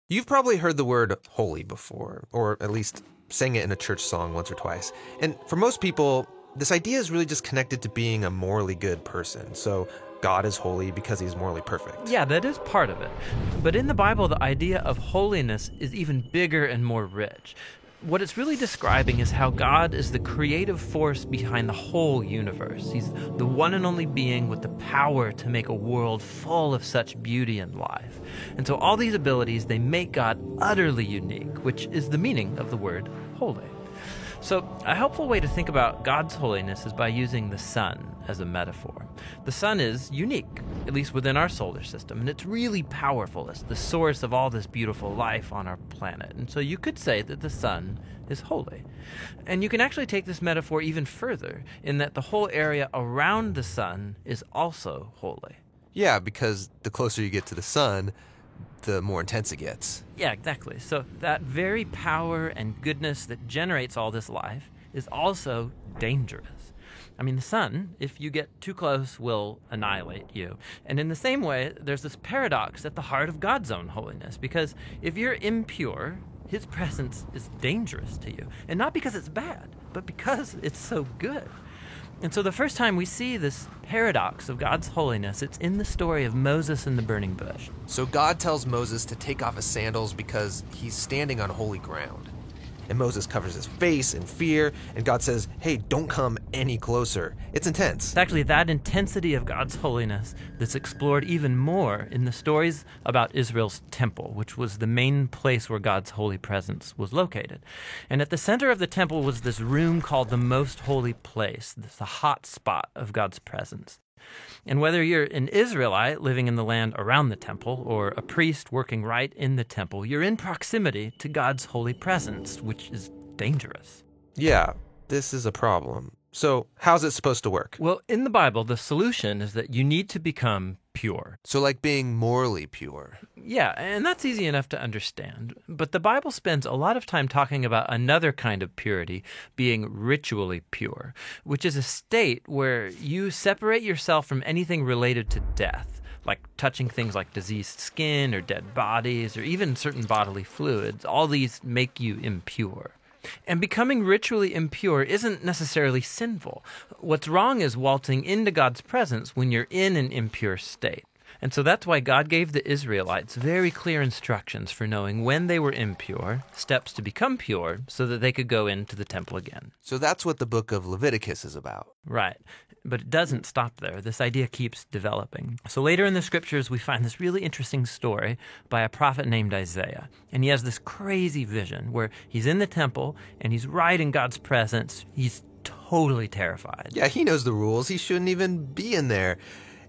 You've probably heard the word holy before, or at least sang it in a church song once or twice. And for most people, this idea is really just connected to being a morally good person. So God is holy because he's morally perfect. Yeah, that is part of it. But in the Bible, the idea of holiness is even bigger and more rich. What it's really describing is how God is the creative force behind the whole universe. He's the one and only being with the power to make a world full of such beauty and life. And so all these abilities, they make God utterly unique, which is the meaning of the word holy. So a helpful way to think about God's holiness is by using the sun as a metaphor. The sun is unique, at least within our solar system, and it's really powerful. It's the source of all this beautiful life on our planet. And so you could say that the sun is holy. And you can actually take this metaphor even further in that the whole area around the sun is also holy. Yeah, because the closer you get to the sun, the more intense it gets. Yeah, exactly. So that very power and goodness that generates all this life is also dangerous. I mean, the sun, if you get too close, will annihilate you. And in the same way, there's this paradox at the heart of God's own holiness, because if you're impure, his presence is dangerous to you. And not because it's bad, but because it's so good. And so the first time we see this paradox of God's holiness, it's in the story of Moses and the burning bush. So God tells Moses to take off his sandals because he's standing on holy ground. And Moses covers his face in fear, and God says, hey, don't come any closer. It's intense. It's actually that intensity of God's holiness that's explored even more in the stories about Israel's temple, which was the main place where God's holy presence was located. And at the center of the temple was this room called the Most Holy Place, the hot spot of God's presence. And whether you're an Israelite living in the land around the temple or a priest working right in the temple, you're in proximity to God's holy presence, which is dangerous. Yeah, this is a problem. So how's it supposed to work? Well, in the Bible, the solution is that you need to become pure. So like being morally pure. Yeah, and that's easy enough to understand. But the Bible spends a lot of time talking about another kind of purity, being ritually pure, which is a state where you separate yourself from anything related to death, like touching things like diseased skin or dead bodies or even certain bodily fluids. All these make you impure. And becoming ritually impure isn't necessarily sinful. What's wrong is waltzing into God's presence when you're in an impure state. And so that's why God gave the Israelites very clear instructions for knowing when they were impure, steps to become pure, so that they could go into the temple again. So that's what the book of Leviticus is about. Right. But it doesn't stop there. This idea keeps developing. So later in the scriptures, we find this really interesting story by a prophet named Isaiah. And he has this crazy vision where he's in the temple and he's right in God's presence. He's totally terrified. Yeah, he knows the rules. He shouldn't even be in there.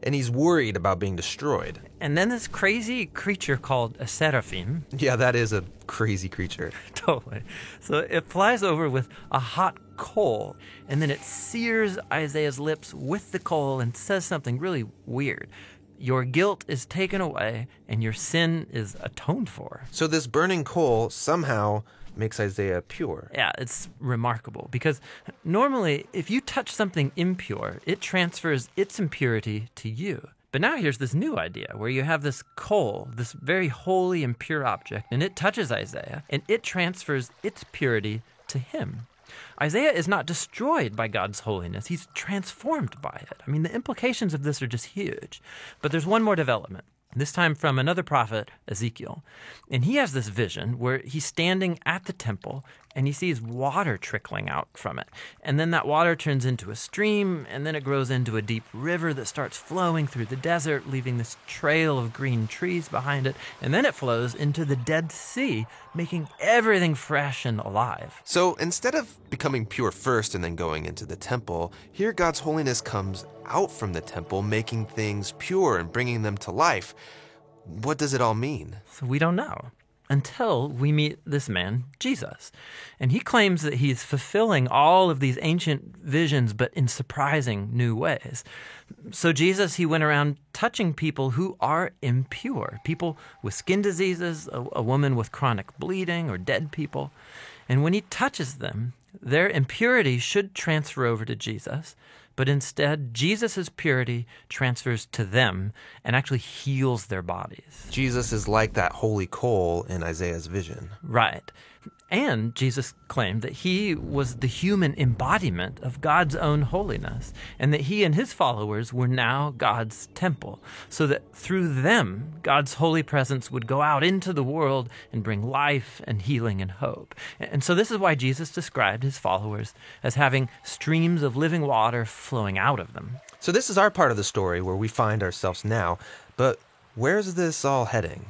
And he's worried about being destroyed. And then this crazy creature called a seraphim. Yeah, that is a crazy creature. Totally. So it flies over with a hot coal, and then it sears Isaiah's lips with the coal and says something really weird. Your guilt is taken away, and your sin is atoned for. So this burning coal somehow makes Isaiah pure. Yeah, it's remarkable because normally if you touch something impure, it transfers its impurity to you. But now here's this new idea where you have this coal, this very holy and pure object, and it touches Isaiah, and it transfers its purity to him. Isaiah is not destroyed by God's holiness. He's transformed by it. I mean, the implications of this are just huge. But there's one more development. This time from another prophet, Ezekiel. And he has this vision where he's standing at the temple and he sees water trickling out from it. And then that water turns into a stream, and then it grows into a deep river that starts flowing through the desert, leaving this trail of green trees behind it. And then it flows into the Dead Sea, making everything fresh and alive. So instead of becoming pure first and then going into the temple, here God's holiness comes out from the temple, making things pure and bringing them to life. What does it all mean? So we don't know until we meet this man, Jesus. And he claims that he's fulfilling all of these ancient visions, but in surprising new ways. So Jesus, he went around touching people who are impure, people with skin diseases, a woman with chronic bleeding, or dead people. And when he touches them, their impurity should transfer over to Jesus, but instead, Jesus' purity transfers to them and actually heals their bodies. Jesus is like that holy coal in Isaiah's vision. Right. And Jesus claimed that he was the human embodiment of God's own holiness, and that he and his followers were now God's temple, so that through them, God's holy presence would go out into the world and bring life and healing and hope. And so this is why Jesus described his followers as having streams of living water flowing out of them. So this is our part of the story where we find ourselves now, but where's this all heading?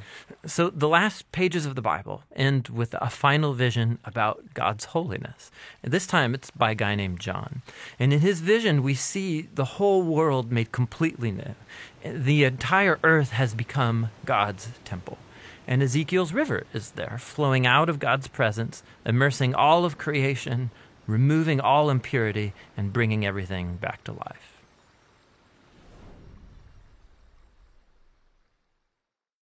So the last pages of the Bible end with a final vision about God's holiness. And this time it's by a guy named John. And in his vision, we see the whole world made completely new. The entire earth has become God's temple. And Ezekiel's river is there, flowing out of God's presence, immersing all of creation, removing all impurity, and bringing everything back to life.